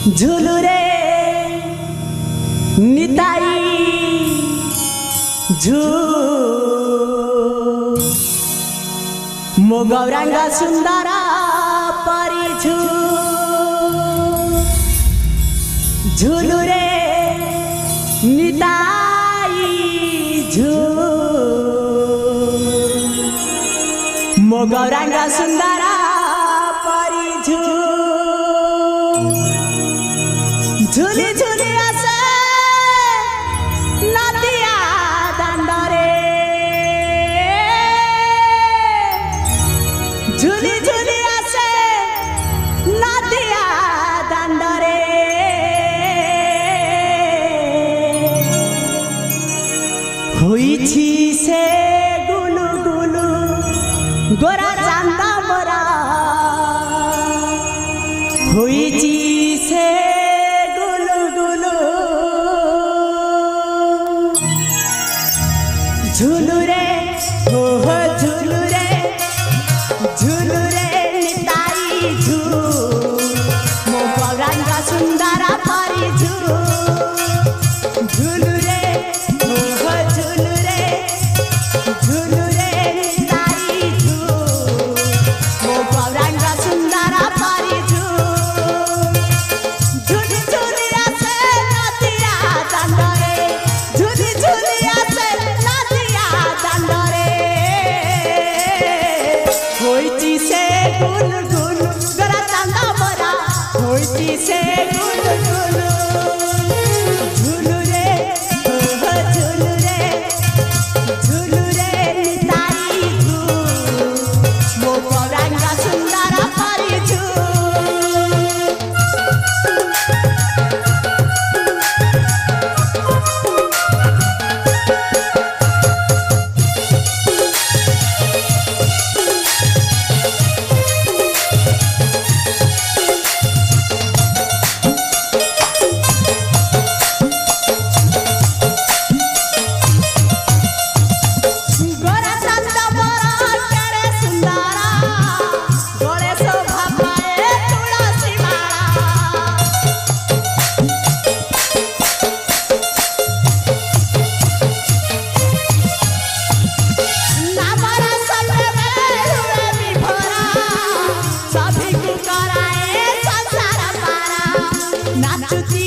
झुलू रे निताई झू मो गौरांग सुंदर परी झू झुलू रे निताई झू मो गौरांग सुंदर परी झू झुली झुली आसे नदिया दांडरे झुली झुली आसे नदिया दांडरे होईछि से गुलु गुलु गोरा चांदा मोरा होईछि से झुलू रे हो झुलू रे निताई झू मो गौरांग सुंदर परी झू झुलू रे हो झुलू रे निताई झू मो गौरांग सुंदर परी झू झुली झुली आसे नदिया दांडरे झुली झुली आसे होईची से गुल गुल गोरा चांदा मोरा होईची से गुल गुल झुलू रे हो झुलू रे निताई झू मो गौरांग सुंदर परी झू नाचुती